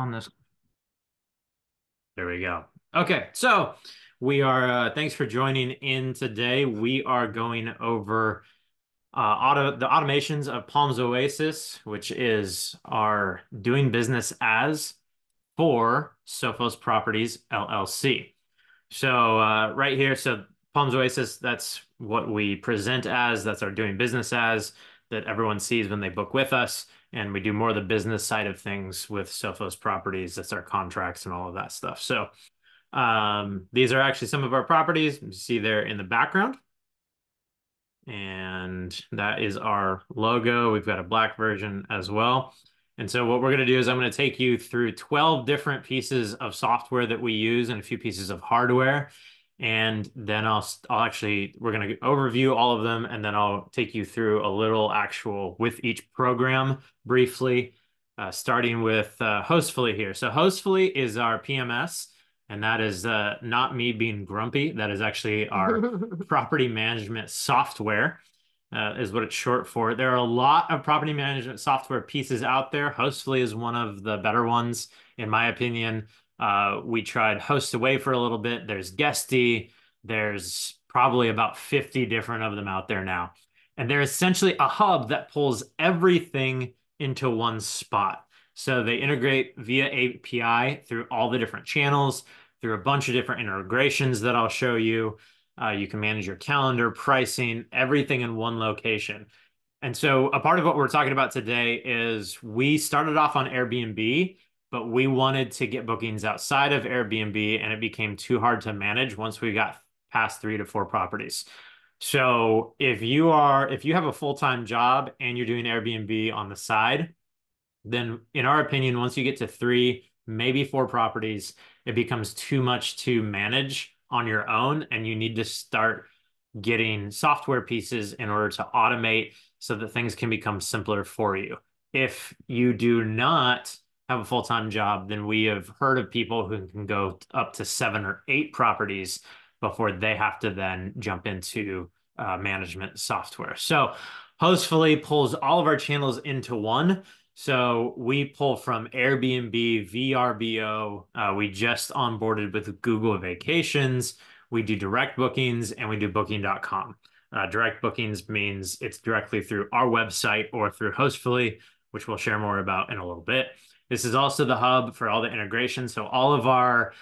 on this. There we go. Okay, so we are, thanks for joining in today. We are going over the automations of Palms Oasis, which is our doing business as for Sophos Properties LLC. So right here, so Palms Oasis, that's what we present as, that's our doing business as, that everyone sees when they book with us. And we do more of the business side of things with Sophos Properties. That's our contracts and all of that stuff. So these are actually some of our properties. You see there in the background. And that is our logo. We've got a black version as well. And so what we're going to do is I'm going to take you through 12 different pieces of software that we use and a few pieces of hardware. And then we're going to overview all of them, and then I'll take you through a little actual with each program briefly, starting with Hostfully here. So Hostfully is our PMS, and that is not me being grumpy. That is actually our property management software, is what it's short for. There are a lot of property management software pieces out there. Hostfully is one of the better ones, in my opinion. We tried HostAway for a little bit. There's Guesty. There's probably about 50 different of them out there now. And they're essentially a hub that pulls everything into one spot. So they integrate via API through all the different channels, through a bunch of different integrations that I'll show you. You can manage your calendar, pricing, everything in one location. And so a part of what we're talking about today is we started off on Airbnb, but we wanted to get bookings outside of Airbnb, and it became too hard to manage once we got past 3 to 4 properties. So if you have a full-time job and you're doing Airbnb on the side, then in our opinion, once you get to 3, maybe 4 properties, it becomes too much to manage on your own, and you need to start getting software pieces in order to automate so that things can become simpler for you. If you do not have a full-time job, then we have heard of people who can go up to 7 or 8 properties before they have to then jump into management software. So Hostfully pulls all of our channels into one. So we pull from Airbnb, VRBO. We just onboarded with Google Vacations. We do direct bookings, and we do booking.com. Direct bookings means it's directly through our website or through Hostfully, which we'll share more about in a little bit. This is also the hub for all the integration. So all of our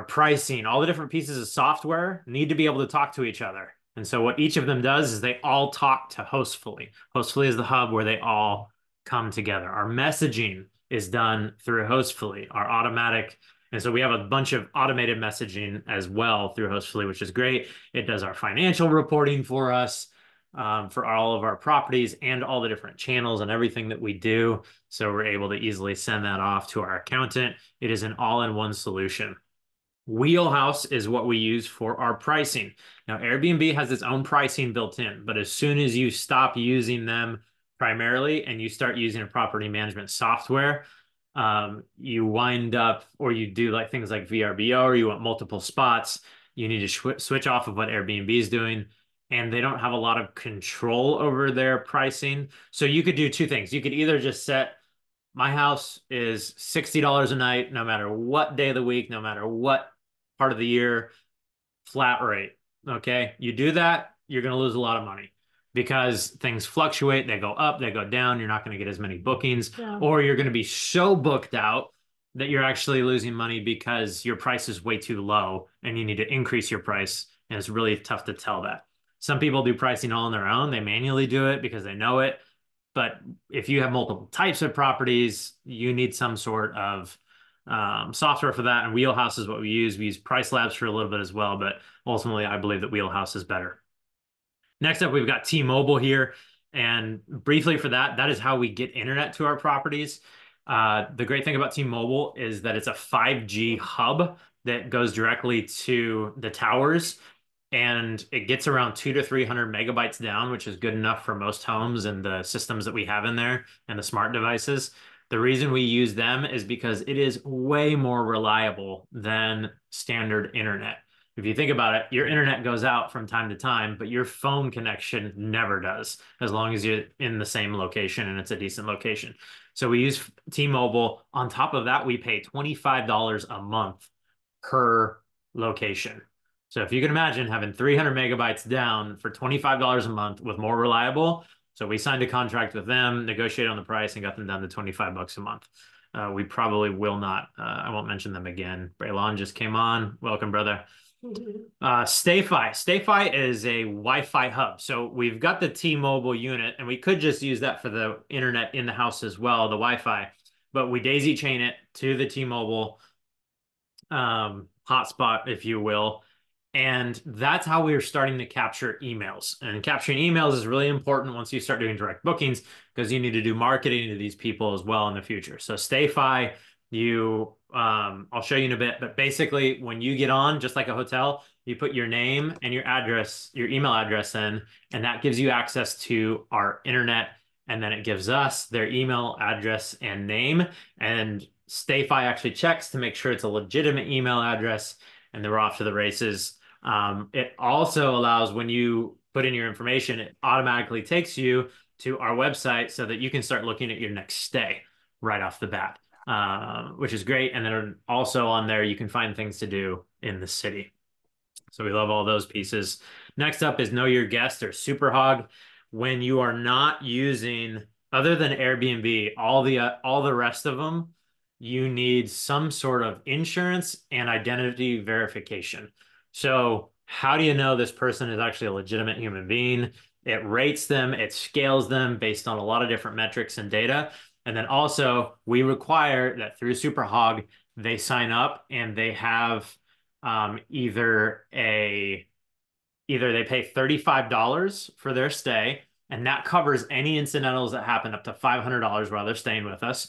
pricing, all the different pieces of software need to be able to talk to each other. And so what each of them does is they all talk to Hostfully. Hostfully is the hub where they all come together. Our messaging is done through Hostfully, our automatic. And so we have a bunch of automated messaging as well through Hostfully, which is great. It does our financial reporting for us, for all of our properties and all the different channels and everything that we do. So we're able to easily send that off to our accountant. It is an all-in-one solution. Wheelhouse is what we use for our pricing. Now, Airbnb has its own pricing built in, but as soon as you stop using them primarily and you start using a property management software, you wind up, or you do like things like VRBO, or you want multiple spots, you need to switch off of what Airbnb is doing, and they don't have a lot of control over their pricing. So you could do 2 things. You could either just set, my house is $60 a night, no matter what day of the week, no matter what part of the year, flat rate. Okay. You do that, you're going to lose a lot of money because things fluctuate. They go up, they go down. You're not going to get as many bookings, or you're going to be so booked out that you're actually losing money because your price is way too low and you need to increase your price. And it's really tough to tell that. Some people do pricing all on their own. They manually do it because they know it. But if you have multiple types of properties, you need some sort of software for that. And Wheelhouse is what we use. We use Price Labs for a little bit as well, but ultimately I believe that Wheelhouse is better. Next up, we've got T-Mobile here. And briefly for that, that is how we get internet to our properties. The great thing about T-Mobile is that it's a 5G hub that goes directly to the towers, and it gets around 200 to 300 megabytes down, which is good enough for most homes and the systems that we have in there and the smart devices. The reason we use them is because it is way more reliable than standard internet. If you think about it, your internet goes out from time to time, but your phone connection never does, as long as you're in the same location and it's a decent location. So we use T-Mobile. On top of that, we pay $25 a month per location. So if you can imagine having 300 megabytes down for $25 a month with more reliable. So we signed a contract with them, negotiated on the price, and got them down to 25 bucks a month. We probably will not, I won't mention them again. Braylon just came on. Welcome, brother. StayFi. StayFi is a Wi-Fi hub. So we've got the T-Mobile unit, and we could just use that for the internet in the house as well, the Wi-Fi. But we daisy chain it to the T-Mobile hotspot, if you will. And that's how we are starting to capture emails. And capturing emails is really important once you start doing direct bookings, because you need to do marketing to these people as well in the future. So StayFi, I'll show you in a bit, but basically when you get on, just like a hotel, you put your name and your address, your email address in, and that gives you access to our internet. And then it gives us their email address and name. And StayFi actually checks to make sure it's a legitimate email address, and then we're off to the races. It also allows, when you put in your information, it automatically takes you to our website so that you can start looking at your next stay right off the bat, which is great. And then also on there, you can find things to do in the city. So we love all those pieces. Next up is Know Your Guest, or Superhog. When you are not using, other than Airbnb, all the rest of them, you need some sort of insurance and identity verification. So how do you know this person is actually a legitimate human being? It rates them, it scales them based on a lot of different metrics and data. And then also we require that through Superhog, they sign up and they have either they pay $35 for their stay, and that covers any incidentals that happen up to $500 while they're staying with us,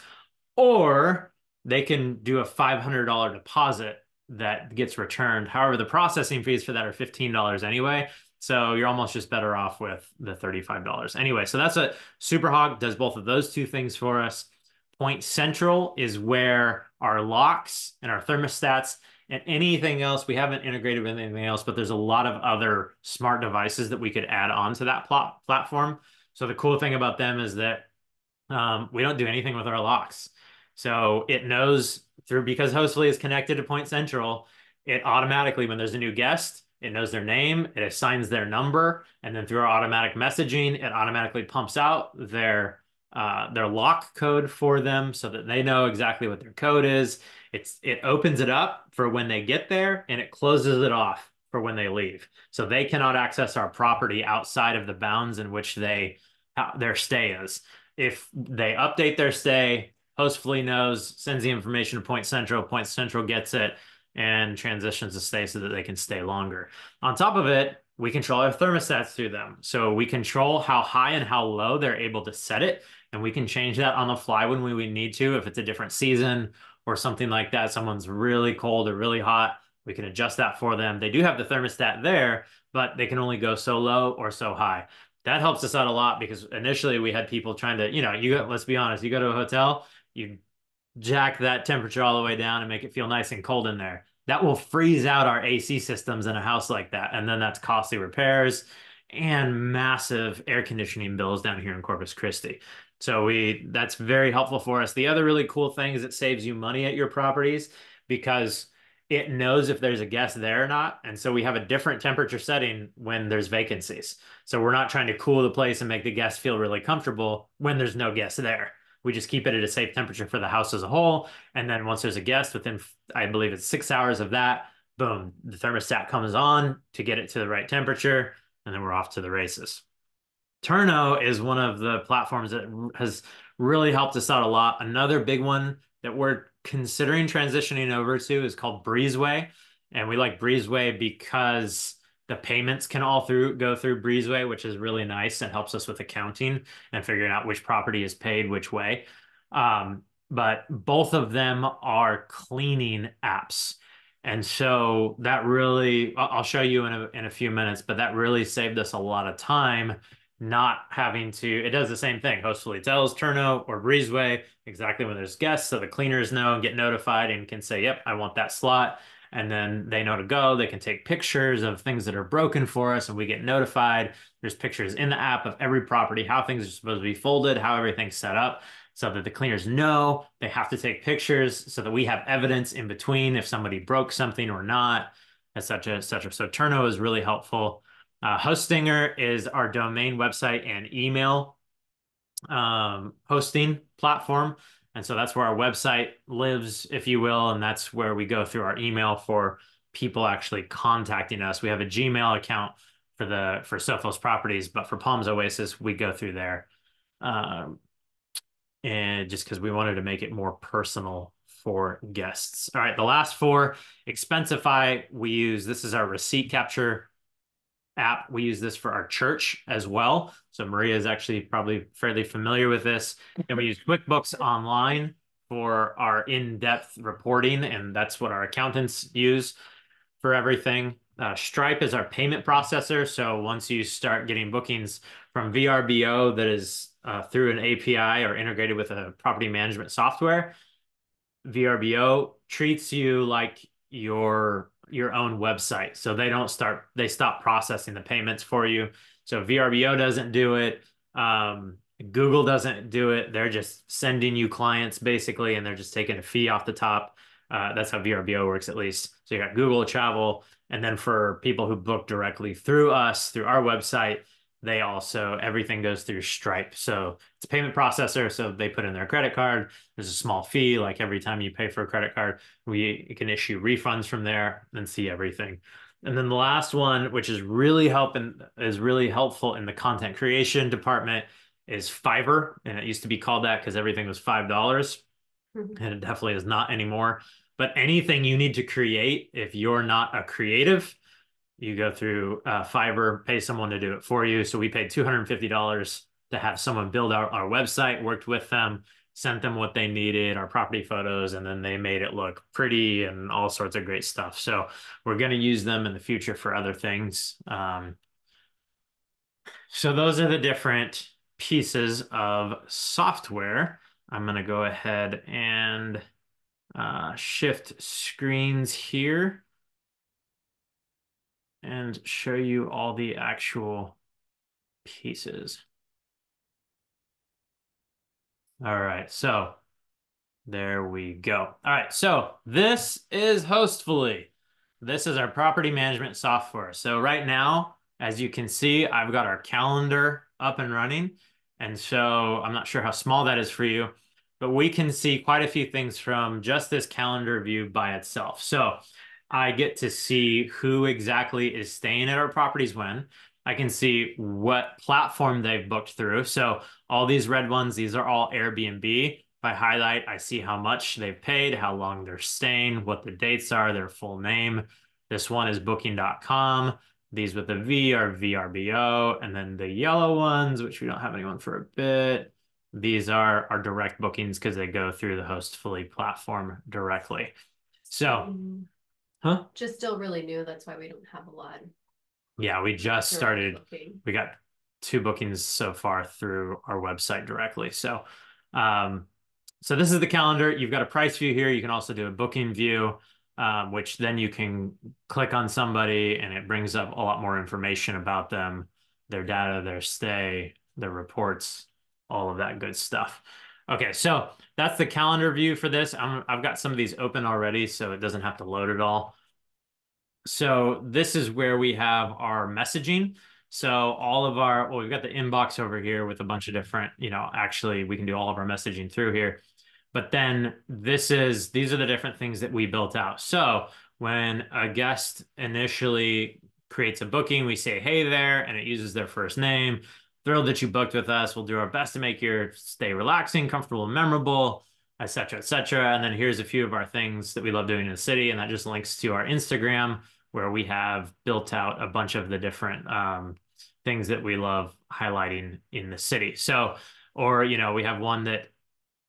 or they can do a $500 deposit that gets returned. However, the processing fees for that are $15 anyway. So you're almost just better off with the $35. Anyway, so that's a Superhog does both of those two things for us. Point Central is where our locks and our thermostats and anything else, we haven't integrated with anything else, but there's a lot of other smart devices that we could add on to that platform. So the cool thing about them is that we don't do anything with our locks. So it knows because Hostfully is connected to Point Central, it automatically, when there's a new guest, it knows their name, it assigns their number, and then through our automatic messaging, it automatically pumps out their lock code for them so that they know exactly what their code is. It opens it up for when they get there, and it closes it off for when they leave. So they cannot access our property outside of the bounds in which their stay is. If they update their stay, Hostfully knows, sends the information to Point Central gets it, and transitions the stay so that they can stay longer. On top of it, we control our thermostats through them. So we control how high and how low they're able to set it, and we can change that on the fly when we need to. If it's a different season or something like that, someone's really cold or really hot, we can adjust that for them. They do have the thermostat there, but they can only go so low or so high. That helps us out a lot, because initially we had people trying to, let's be honest, you go to a hotel, you jack that temperature all the way down and make it feel nice and cold in there. That will freeze out our AC systems in a house like that. And then that's costly repairs and massive air conditioning bills down here in Corpus Christi. So that's very helpful for us. The other really cool thing is it saves you money at your properties, because it knows if there's a guest there or not. And so we have a different temperature setting when there's vacancies. So we're not trying to cool the place and make the guests feel really comfortable when there's no guests there. We just keep it at a safe temperature for the house as a whole. And then once there's a guest, within, I believe it's 6 hours of that, boom, the thermostat comes on to get it to the right temperature, and then we're off to the races. Turno is one of the platforms that has really helped us out a lot. Another big one that we're considering transitioning over to is called Breezeway. And we like Breezeway because the payments can all go through Breezeway, which is really nice and helps us with accounting and figuring out which property is paid which way. But both of them are cleaning apps. And so that really, I'll show you in a few minutes, but that really saved us a lot of time not having to, it does the same thing. Hostfully tells Turno or Breezeway exactly when there's guests, so the cleaners know and get notified and can say, yep, I want that slot. and then they know to go. They can take pictures of things that are broken for us, and we get notified. There's pictures in the app of every property, how things are supposed to be folded, how everything's set up, so that the cleaners know they have to take pictures so that we have evidence in between if somebody broke something or not, et cetera, et cetera. So Turno is really helpful. Hostinger is our domain website and email hosting platform. And so that's where our website lives, if you will. And that's where we go through our email for people actually contacting us. We have a Gmail account for Sophos Properties, but for Palms Oasis, we go through there. And just because we wanted to make it more personal for guests. All right, the last four, Expensify, this is our receipt capture app. We use this for our church as well. So Maria is actually probably fairly familiar with this. And we use QuickBooks Online for our in-depth reporting, and that's what our accountants use for everything. Stripe is our payment processor. So once you start getting bookings from VRBO that is through an API or integrated with a property management software, VRBO treats you like your own website. So they stop processing the payments for you. So VRBO doesn't do it. Google doesn't do it. They're just sending you clients basically, and they're just taking a fee off the top. That's how VRBO works, at least. So you got Google Travel, and then for people who book directly through us, through our website, everything goes through Stripe. So it's a payment processor. So they put in their credit card. There's a small fee. Like every time you pay for a credit card, we can issue refunds from there and see everything. And then the last one, which is really helpful in the content creation department, is Fiverr. And it used to be called that because everything was $5. And it definitely is not anymore. But anything you need to create, if you're not a creative, you go through Fiverr, pay someone to do it for you. So we paid $250 to have someone build our website, worked with them, sent them what they needed, our property photos, and then they made it look pretty and all sorts of great stuff. So we're going to use them in the future for other things. So those are the different pieces of software. I'm going to go ahead and shift screens here and show you all the actual pieces. All right, so there we go. All right, so this is Hostfully. This is our property management software. So right now, as you can see, I've got our calendar up and running. And so I'm not sure how small that is for you, but we can see quite a few things from just this calendar view by itself. So I get to see who exactly is staying at our properties when. I can see what platform they've booked through. So all these red ones, these are all Airbnb. If I highlight, I see how much they've paid, how long they're staying, what the dates are, their full name. This one is booking.com. These with the V are VRBO. And then the yellow ones, which we don't have anyone for a bit, these are our direct bookings because they go through the Hostfully platform directly. So, Just still really new. That's why we don't have a lot. Yeah, we just started. We got 2 bookings so far through our website directly. So, so this is the calendar. You've got a price view here. You can also do a booking view, which then you can click on somebody and it brings up a lot more information about them, their data, their stay, their reports, all of that good stuff. Okay, so that's the calendar view for this. I've got some of these open already, so it doesn't have to load it all. So this is where we have our messaging. So all of we've got the inbox over here with a bunch of different, actually we can do all of our messaging through here. But then these are the different things that we built out. So when a guest initially creates a booking, we say, hey there, and it uses their first name. Thrilled that you booked with us. We'll do our best to make your stay relaxing, comfortable, and memorable, et cetera, et cetera. And then here's a few of our things that we love doing in the city. And that just links to our Instagram, where we have built out a bunch of the different things that we love highlighting in the city. So, or, we have one that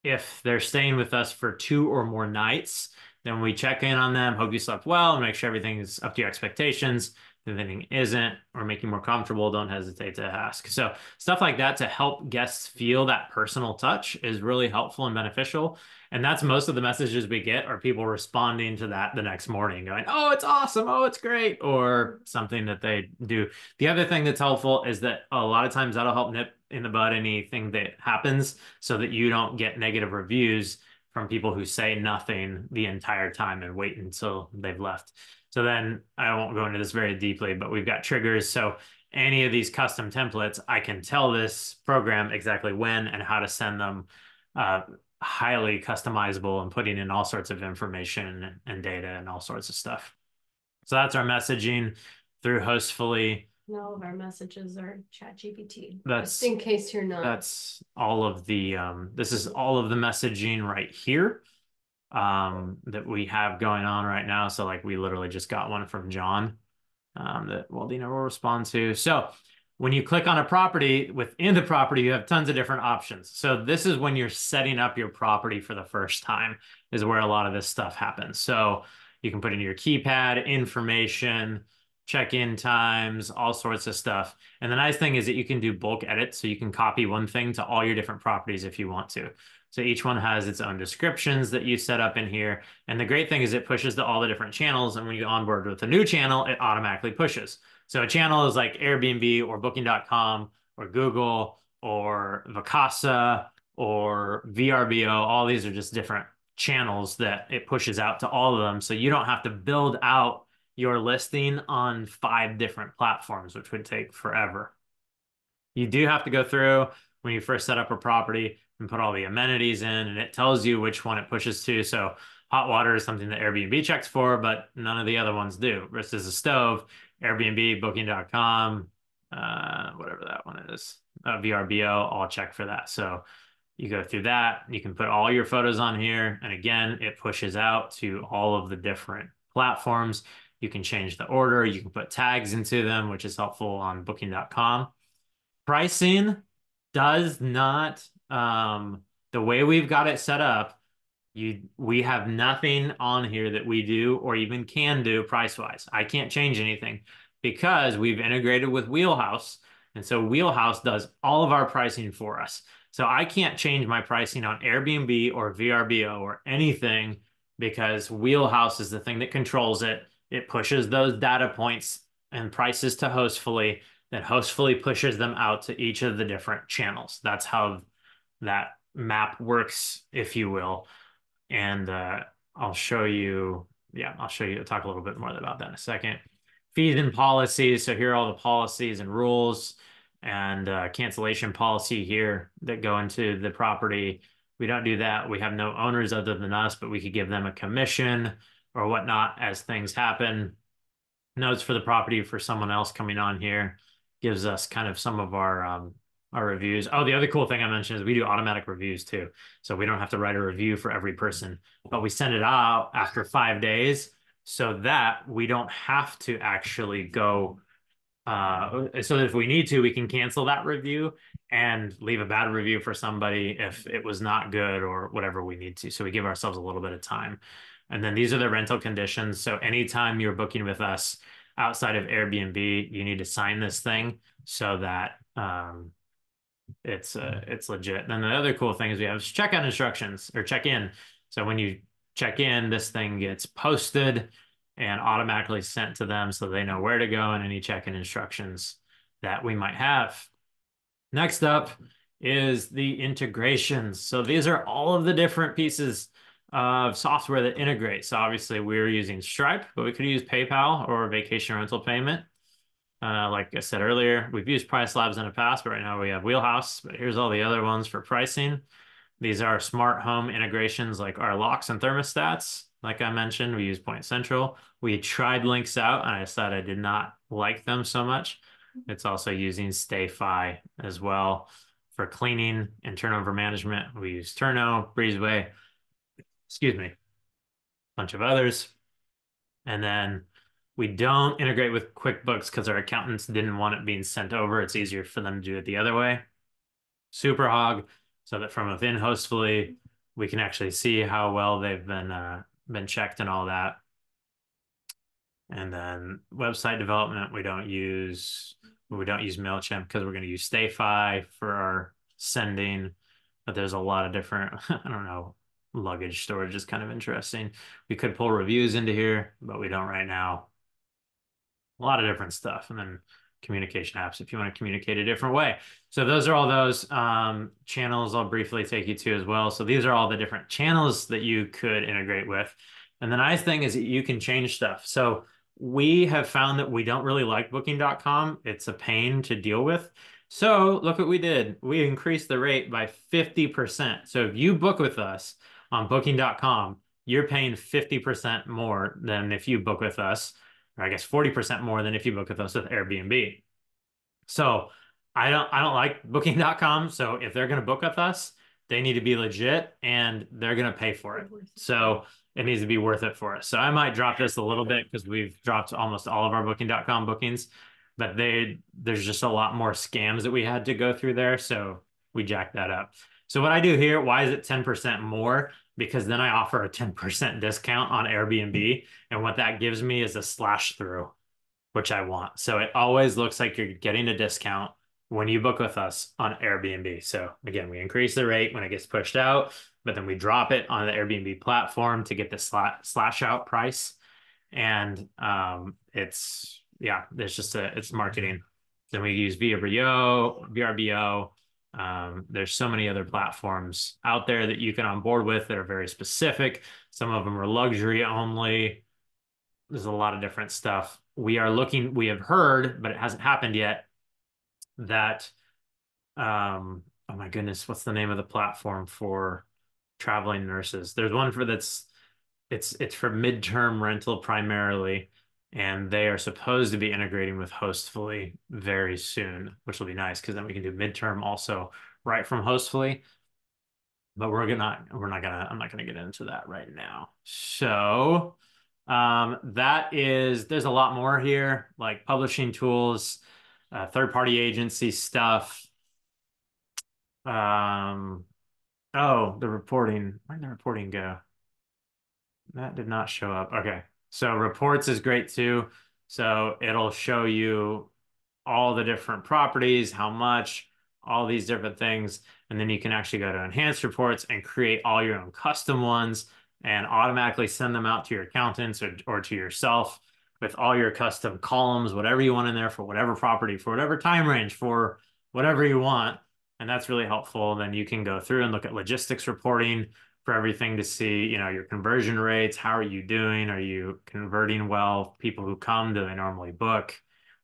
if they're staying with us for 2 or more nights, then we check in on them, hope you slept well, and make sure everything is up to your expectations. If anything isn't or make you more comfortable, don't hesitate to ask. So stuff like that to help guests feel that personal touch is really helpful and beneficial. And that's most of the messages we get are people responding to that the next morning going, oh, it's awesome. Oh, it's great. Or something that they do. The other thing that's helpful is that a lot of times that'll help nip in the bud anything that happens so that you don't get negative reviews from people who say nothing the entire time and wait until they've left. So then I won't go into this very deeply, but we've got triggers. So any of these custom templates, I can tell this program exactly when and how to send them, highly customizable and putting in all sorts of information and data and all sorts of stuff. So that's our messaging through Hostfully. And all of our messages are ChatGPT. That's just in case you're not. That's all of the this is all of the messaging right here that we have going on right now. So like we literally just got one from John that Waldina will respond to. So when you click on a property, within the property, you have tons of different options. So this is when you're setting up your property for the first time is where a lot of this stuff happens. So you can put in your keypad, information, check-in times, all sorts of stuff. And the nice thing is that you can do bulk edits. So you can copy one thing to all your different properties if you want to. So each one has its own descriptions that you set up in here. And the great thing is it pushes to all the different channels. And when you onboard with a new channel, it automatically pushes. So a channel is like Airbnb or Booking.com or Google or Vacasa or VRBO. All these are just different channels that it pushes out to all of them. So you don't have to build out your listing on 5 different platforms, which would take forever. You do have to go through when you first set up a property and put all the amenities in, and it tells you which one it pushes to. So hot water is something that Airbnb checks for, but none of the other ones do. Versus is a stove, Airbnb, Booking.com, whatever that one is, VRBO, all check for that. So you go through that. You can put all your photos on here. And again, it pushes out to all of the different platforms. You can change the order. You can put tags into them, which is helpful on Booking.com. Pricing does not, the way we've got it set up, we have nothing on here that we do or even can do price wise. I can't change anything because we've integrated with Wheelhouse. And so Wheelhouse does all of our pricing for us. So I can't change my pricing on Airbnb or VRBO or anything because Wheelhouse is the thing that controls it. It pushes those data points and prices to Hostfully, then Hostfully pushes them out to each of the different channels. That's how that map works, if you will. And I'll show you, I'll talk a little bit more about that in a second. Fees and policies. So here are all the policies and rules and cancellation policy here that go into the property. We don't do that. We have no owners other than us, but we could give them a commission or whatnot as things happen. Notes for the property for someone else coming on here gives us kind of some of our reviews. Oh, the other cool thing I mentioned is we do automatic reviews too. So we don't have to write a review for every person, but we send it out after 5 days so that we don't have to actually go. So that if we need to, we can cancel that review and leave a bad review for somebody if it was not good or whatever we need to. So we give ourselves a little bit of time. And then these are the rental conditions. So anytime you're booking with us outside of Airbnb, you need to sign this thing so that it's legit. And then the other cool thing is we have checkout instructions or check in. So when you check in, this thing gets posted and automatically sent to them so they know where to go and any check-in instructions that we might have. Next up is the integrations. So these are all of the different pieces of software that integrate. So obviously we're using Stripe, but we could use PayPal or vacation rental payment. Like I said earlier, we've used Price Labs in the past, but right now we have Wheelhouse. But here's all the other ones for pricing. These are smart home integrations like our locks and thermostats. Like I mentioned, we use Point Central. We tried Links Out, and I decided I did not like them so much. It's also using StayFi as well for cleaning and turnover management. We use Turno, Breezeway, excuse me, a bunch of others. And then we don't integrate with QuickBooks because our accountants didn't want it being sent over. It's easier for them to do it the other way. Superhog, so that from within Hostfully, we can actually see how well they've been checked and all that. And then website development, we don't use MailChimp because we're going to use StayFi for our sending. But there's a lot of different, I don't know, luggage storage is kind of interesting. We could pull reviews into here, but we don't right now. A lot of different stuff. And then communication apps if you want to communicate a different way. So those are all those channels I'll briefly take you to as well. So these are all the different channels that you could integrate with. And the nice thing is that you can change stuff. So we have found that we don't really like booking.com. It's a pain to deal with. So look what we did. We increased the rate by 50%. So if you book with us on booking.com, you're paying 50% more than if you book with us, or I guess 40% more than if you book with us with Airbnb. So I don't like booking.com. So if they're going to book with us, they need to be legit and they're going to pay for it. So it needs to be worth it for us. So I might drop this a little bit because we've dropped almost all of our booking.com bookings, but there's just a lot more scams that we had to go through there. So we jacked that up. So what I do here, why is it 10% more? Because then I offer a 10% discount on Airbnb. And what that gives me is a slash through, which I want. So it always looks like you're getting a discount when you book with us on Airbnb. So again, we increase the rate when it gets pushed out, but then we drop it on the Airbnb platform to get the slash out price. And there's just it's marketing. Then we use VRBO. There's so many other platforms out there that you can onboard with that are very specific. Some of them are luxury only. There's a lot of different stuff. We have heard, but it hasn't happened yet, that oh my goodness, what's the name of the platform for traveling nurses? There's one for that's it's for midterm rental primarily, and they are supposed to be integrating with Hostfully very soon, which will be nice because then we can do midterm also right from Hostfully. But I'm not gonna get into that right now. So there's a lot more here, like publishing tools, third-party agency stuff. Um, oh, the reporting. Where'd the reporting go? That did not show up. Okay. So reports is great too. So it'll show you all the different properties, how much, all these different things. And then you can actually go to enhanced reports and create all your own custom ones and automatically send them out to your accountants or to yourself with all your custom columns, whatever you want in there for whatever property, for whatever time range, for whatever you want. And that's really helpful. Then you can go through and look at logistics reporting for everything to see, your conversion rates. How are you doing? Are you converting well? People who come, do they normally book?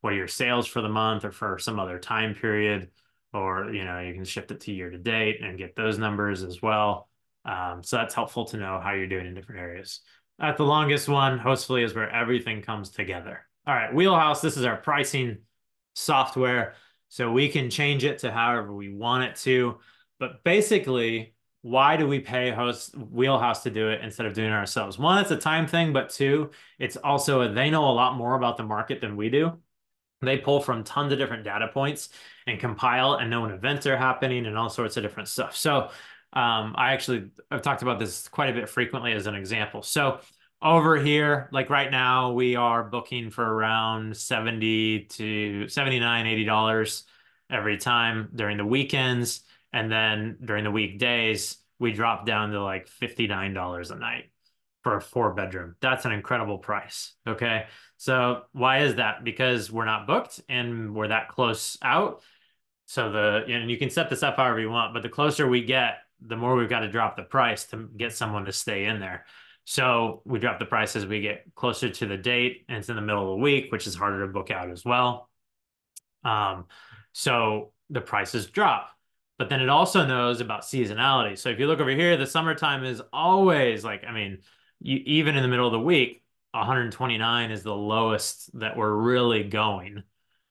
What are your sales for the month or for some other time period? Or, you can shift it to year to date and get those numbers as well. So that's helpful to know how you're doing in different areas. At the longest one, Hostfully, is where everything comes together. All right, Wheelhouse, this is our pricing software. So we can change it to however we want it to. But basically, why do we pay Wheelhouse to do it instead of doing it ourselves? One, it's a time thing, but two, it's also they know a lot more about the market than we do. They pull from tons of different data points and compile and know when events are happening and all sorts of different stuff. So I've talked about this quite a bit frequently as an example. So over here, like right now, we are booking for around 70 to 79, $80 every time during the weekends. And then during the weekdays, we drop down to like $59 a night for a 4-bedroom. That's an incredible price. Okay. So why is that? Because we're not booked and we're that close out. So and you can set this up however you want, but the closer we get, the more we've got to drop the price to get someone to stay in there. So we drop the price as we get closer to the date, and it's in the middle of the week, which is harder to book out as well. So the prices drop. But then it also knows about seasonality. So if you look over here, the summertime is always even in the middle of the week, 129 is the lowest that we're really going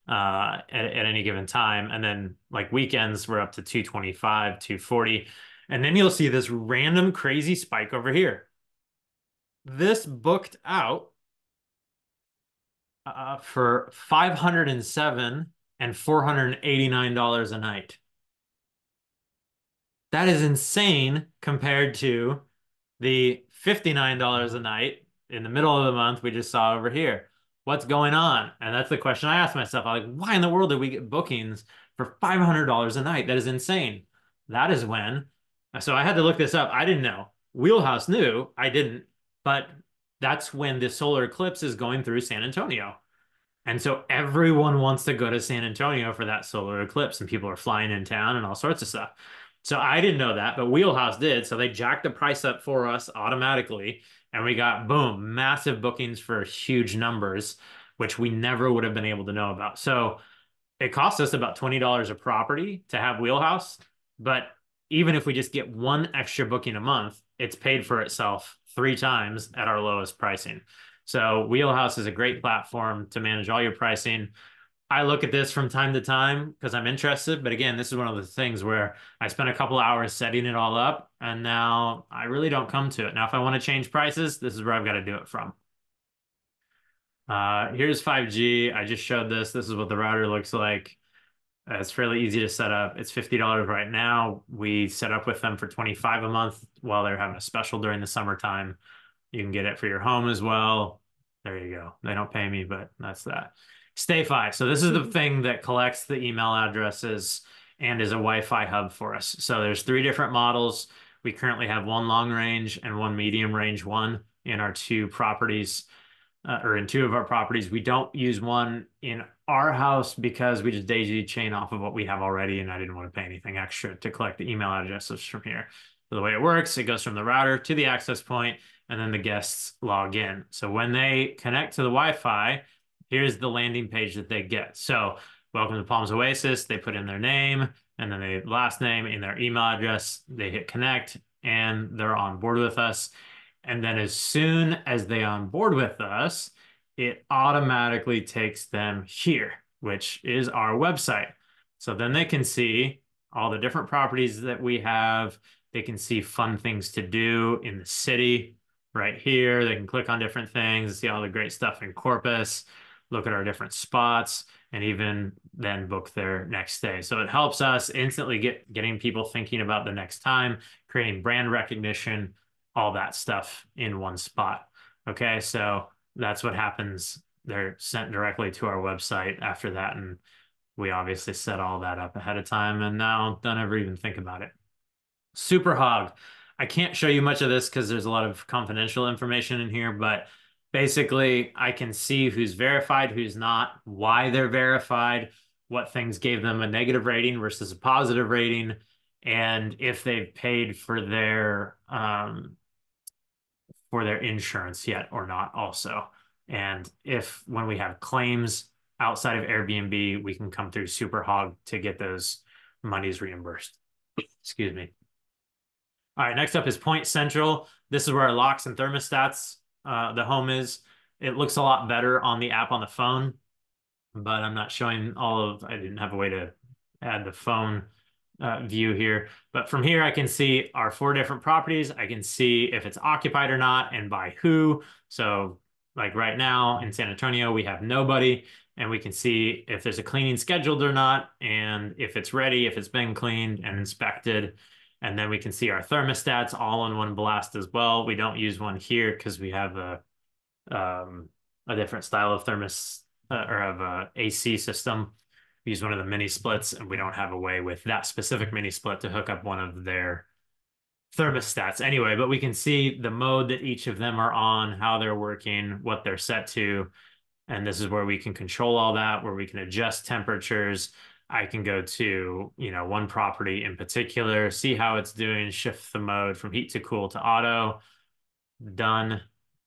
at any given time. And then like weekends, we're up to 225, 240. And then you'll see this random crazy spike over here. This booked out for 507 and $489 a night. That is insane compared to the $59 a night in the middle of the month we just saw over here. What's going on? And that's the question I asked myself. I'm like, why in the world did we get bookings for $500 a night? That is insane. That is when. So I had to look this up. I didn't know. Wheelhouse knew. I didn't. But that's when the solar eclipse is going through San Antonio. And so everyone wants to go to San Antonio for that solar eclipse, and people are flying in town and all sorts of stuff. So I didn't know that, but Wheelhouse did. So they jacked the price up for us automatically, and we got boom, massive bookings for huge numbers, which we never would have been able to know about. So it costs us about $20 a property to have Wheelhouse, but even if we just get one extra booking a month, it's paid for itself 3 times at our lowest pricing. So Wheelhouse is a great platform to manage all your pricing. I look at this from time to time because I'm interested, but again, this is one of the things where I spent a couple hours setting it all up, and now I really don't come to it. Now, if I want to change prices, this is where I've got to do it from. Here's 5G. I just showed this. This is what the router looks like. It's fairly easy to set up. It's $50 right now. We set up with them for 25 a month while they're having a special during the summertime. You can get it for your home as well. There you go. They don't pay me, but that's that. StayFi. So this is the thing that collects the email addresses and is a Wi-Fi hub for us. So there's 3 different models. We currently have one long range and one medium range one in our 2 properties or in 2 of our properties. We don't use one in our house because we just daisy chain off of what we have already, and I didn't want to pay anything extra to collect the email addresses from here. So the way it works, it goes from the router to the access point, and then the guests log in. So when they connect to the Wi-Fi, here's the landing page that they get. So welcome to Palms Oasis. They put in their name and then their last name and their email address. They hit connect and they're on board with us. And then as soon as they on board with us, it automatically takes them here, which is our website. So then they can see all the different properties that we have. They can see fun things to do in the city right here. They can click on different things, see all the great stuff in Corpus, look at our different spots, and even then book their next stay. So it helps us instantly getting people thinking about the next time, creating brand recognition, all that stuff in one spot. Okay, so that's what happens. They're sent directly to our website after that, and we obviously set all that up ahead of time, and now don't ever even think about it. Superhog. I can't show you much of this because there's a lot of confidential information in here, but basically I can see who's verified, who's not, why they're verified, what things gave them a negative rating versus a positive rating, and if they've paid for their insurance yet or not also. And if when we have claims outside of Airbnb, we can come through Superhog to get those monies reimbursed. Excuse me. All right, next up is Point Central. This is where our locks and thermostats, the home is. It looks a lot better on the app on the phone, but I'm not showing I didn't have a way to add the phone view here. But from here, I can see our 4 different properties. I can see if it's occupied or not and by who. So like right now in San Antonio, we have nobody, and we can see if there's a cleaning scheduled or not, and if it's ready, if it's been cleaned and inspected. And then we can see our thermostats all on one blast as well. We don't use one here because we have a different style of thermos or of a AC system. We use one of the mini splits, and we don't have a way with that specific mini split to hook up one of their thermostats anyway, but we can see the mode that each of them are on, how they're working, what they're set to. And this is where we can control all that, where we can adjust temperatures. I can go to, one property in particular, see how it's doing, shift the mode from heat to cool to auto, done.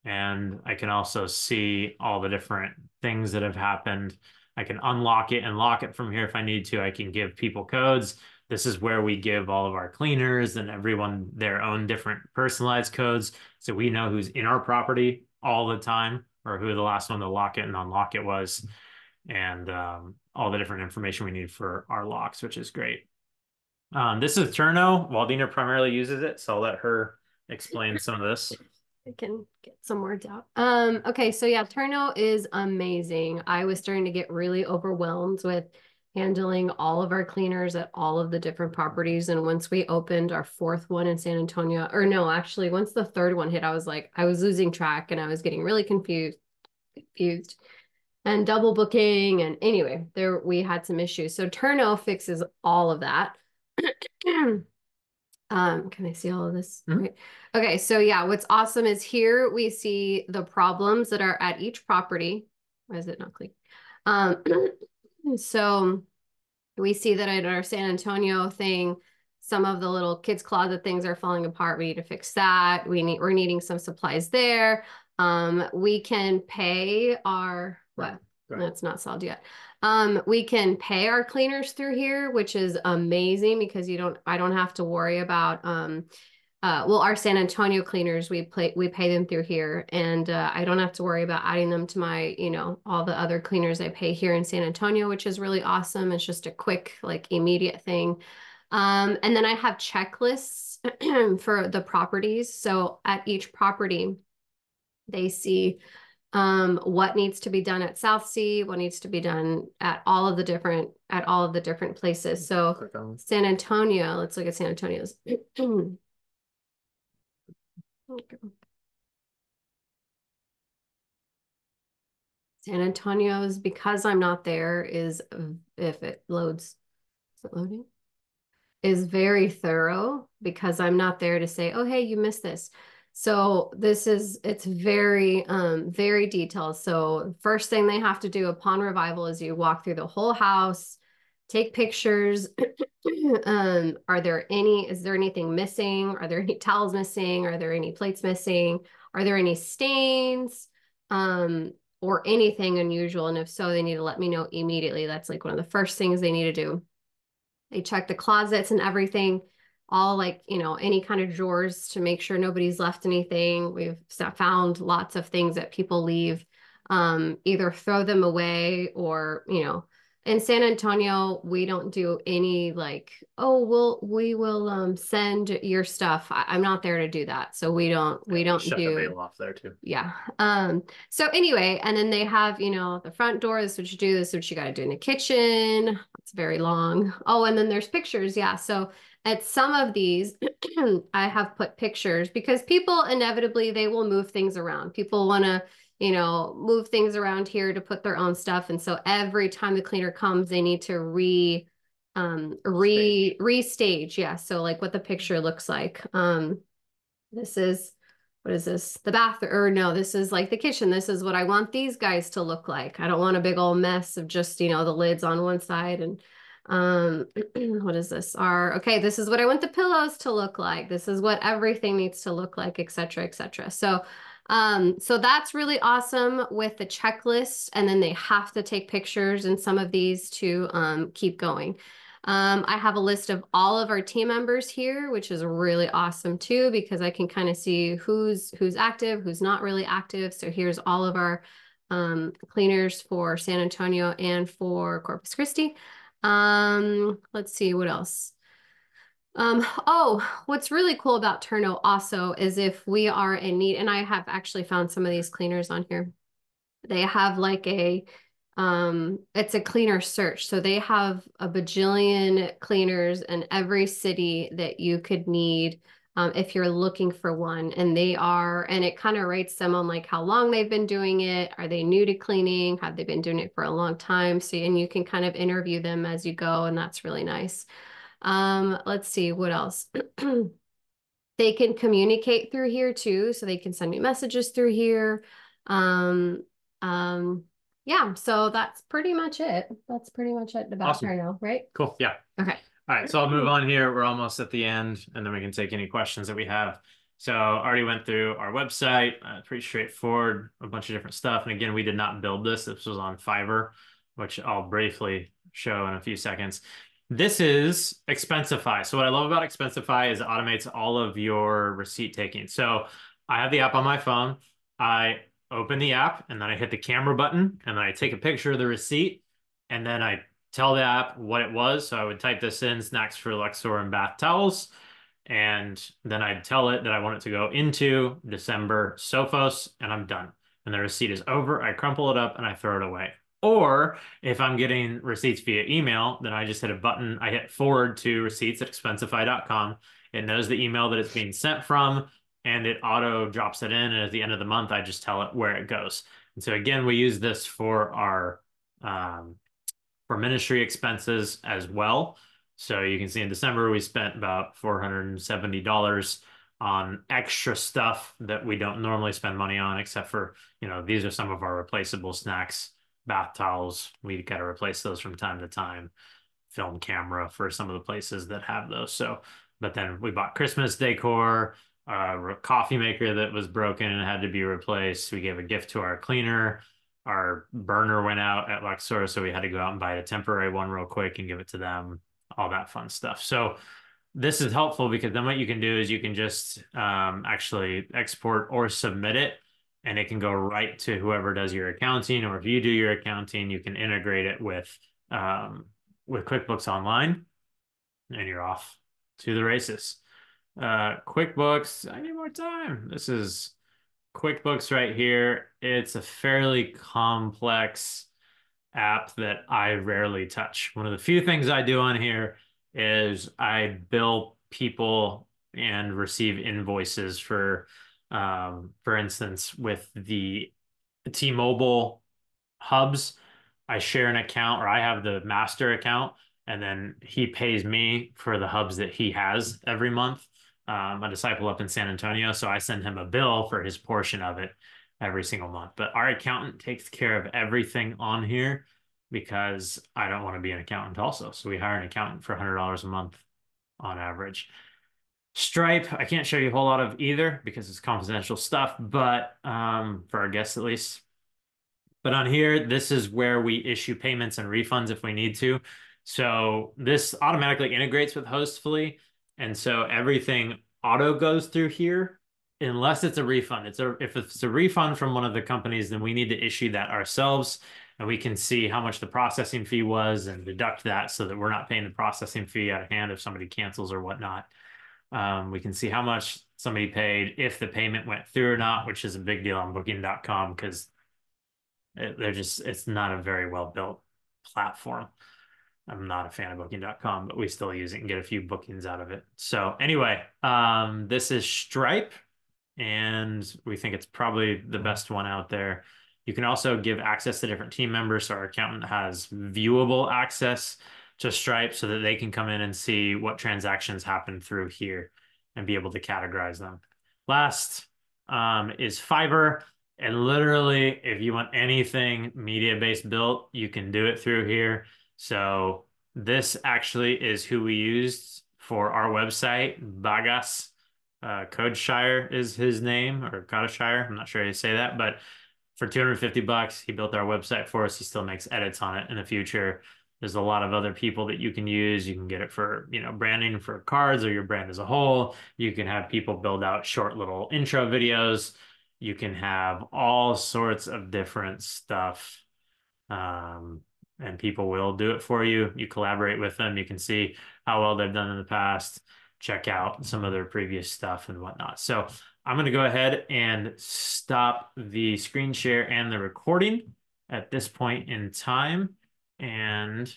And I can also see all the different things that have happened. I can unlock it and lock it from here if I need to. I can give people codes. This is where we give all of our cleaners and everyone their own different personalized codes. So we know who's in our property all the time, or who the last one to lock it and unlock it was, and all the different information we need for our locks, which is great. This is Turno. Waldina primarily uses it, so I'll let her explain some of this. I can get some words out. Okay, so yeah, Turno is amazing. I was starting to get really overwhelmed with handling all of our cleaners at all of the different properties. And once we opened our 4th one in San Antonio, or no, actually, once the 3rd one hit, I was losing track and I was getting really confused. and double booking. And anyway, there we had some issues. So Turno fixes all of that. Can I see all of this? Mhm. Right. Okay, so yeah, what's awesome is here we see the problems that are at each property. Why is it not clicking? Um, so we see that at our San Antonio thing, some of the little kids' closet things are falling apart. We need to fix that. We're needing some supplies there. We can pay our what? Right. That's not solved yet. We can pay our cleaners through here, which is amazing because I don't have to worry about well, our San Antonio cleaners, we pay them through here, and I don't have to worry about adding them to my, all the other cleaners I pay here in San Antonio, which is really awesome. It's just a quick, like, immediate thing. And then I have checklists for the properties. So at each property, they see what needs to be done at South Sea, what needs to be done at all of the different places. So San Antonio, let's look at San Antonio's. San Antonio's, because I'm not there, is if it loads, is it loading? Is very thorough because I'm not there to say, oh, hey, you missed this. So it's very, very detailed. So first thing they have to do upon revival is you walk through the whole house, take pictures. Is there anything missing? Are there any towels missing? Are there any plates missing? Are there any stains? Or anything unusual? And if so, they need to let me know immediately. That's like one of the first things they need to do. They check the closets and everything, all like, any kind of drawers to make sure nobody's left anything. We've found lots of things that people leave, either throw them away or, in San Antonio, we don't do any like, oh, we will send your stuff. I'm not there to do that. So we don't shut do the veil off there too. yeah. So anyway, and then they have, the front door, this is what you do, this is what you got to do in the kitchen. It's very long. Oh, and then there's pictures. Yeah. So at some of these, I have put pictures because people inevitably they will move things around. People want to, move things around here to put their own stuff. And so every time the cleaner comes, they need to restage. Yeah. So like what the picture looks like. This is, what is this? The bathroom, or no, this is like the kitchen. This is what I want these guys to look like. I don't want a big old mess of just, the lids on one side. And what is this? Okay, this is what I want the pillows to look like. This is what everything needs to look like, et cetera, et cetera. So that's really awesome with the checklist. And then they have to take pictures in some of these to keep going. I have a list of all of our team members here, which is really awesome too, because I can kind of see who's active, who's not really active. So here's all of our cleaners for San Antonio and for Corpus Christi. Let's see what else. Oh, what's really cool about Turno also is if we are in need, and I have actually found some of these cleaners on here. They have like it's a cleaner search. So they have a bajillion cleaners in every city that you could need if you're looking for one. And it kind of rates them on like how long they've been doing it. Are they new to cleaning? Have they been doing it for a long time? So, and you can kind of interview them as you go, and that's really nice. Let's see what else. They can communicate through here too. So they can send me messages through here. Um, yeah, so that's pretty much it. That's pretty much it about Awesome. Turno, right? Cool. Yeah. Okay. All right, so I'll move on here. We're almost at the end, and then we can take any questions that we have. So I already went through our website. Pretty straightforward, a bunch of different stuff. And again, we did not build this. This was on Fiverr, which I'll briefly show in a few seconds. This is Expensify. So what I love about Expensify is it automates all of your receipt taking. So I have the app on my phone. I open the app, and then I hit the camera button, and then I take a picture of the receipt, and then I tell the app what it was. So I would type this in, snacks for Luxor and bath towels. And then I'd tell it that I want it to go into December Sophos, and I'm done. And the receipt is over. I crumple it up and I throw it away. Or if I'm getting receipts via email, then I just hit a button. I hit forward to receipts at expensify.com. It knows the email that it's being sent from, and it auto drops it in. And at the end of the month, I just tell it where it goes. And so again, we use this for our um, for ministry expenses as well. So you can see in December, we spent about $470 on extra stuff that we don't normally spend money on, except for, these are some of our replaceable snacks, bath towels. We got to replace those from time to time, film camera for some of the places that have those. So, but then we bought Christmas decor, a coffee maker that was broken and had to be replaced. We gave a gift to our cleaner. Our burner went out at Luxor, so we had to go out and buy a temporary one real quick and give it to them, all that fun stuff. So this is helpful because then what you can do is you can just actually export or submit it, and it can go right to whoever does your accounting, or if you do your accounting, you can integrate it um, with QuickBooks Online, and you're off to the races. QuickBooks, I need more time. This is QuickBooks right here. It's a fairly complex app that I rarely touch. One of the few things I do on here is I bill people and receive invoices for instance, with the T-Mobile hubs. I share an account, or I have the master account, and then he pays me for the hubs that he has every month. A disciple up in San Antonio, so I send him a bill for his portion of it every single month. But our accountant takes care of everything on here because I don't want to be an accountant also. So we hire an accountant for $100 a month on average. Stripe, I can't show you a whole lot of either because it's confidential stuff, but for our guests at least. But on here, this is where we issue payments and refunds if we need to. So this automatically integrates with Hostfully. And so everything auto goes through here unless it's a refund. If it's a refund from one of the companies, then we need to issue that ourselves. And we can see how much the processing fee was and deduct that so that we're not paying the processing fee out of hand if somebody cancels or whatnot. We can see how much somebody paid, if the payment went through or not, which is a big deal on booking.com because it's not a very well built platform. I'm not a fan of booking.com, but we still use it and get a few bookings out of it. So anyway, this is Stripe, and we think it's probably the best one out there. You can also give access to different team members. So our accountant has viewable access to Stripe so that they can come in and see what transactions happen through here and be able to categorize them. Last is Fiverr. And literally, if you want anything media-based built, you can do it through here. So this actually is who we used for our website. Bagas Codeshire is his name, or Codeshire. I'm not sure how you say that, but for $250, he built our website for us. He still makes edits on it in the future. There's a lot of other people that you can use. You can get it for, branding for cards or your brand as a whole. You can have people build out short little intro videos. You can have all sorts of different stuff. And people will do it for you. You collaborate with them. You can see how well they've done in the past. Check out some of their previous stuff and whatnot. So I'm going to go ahead and stop the screen share and the recording at this point in time. And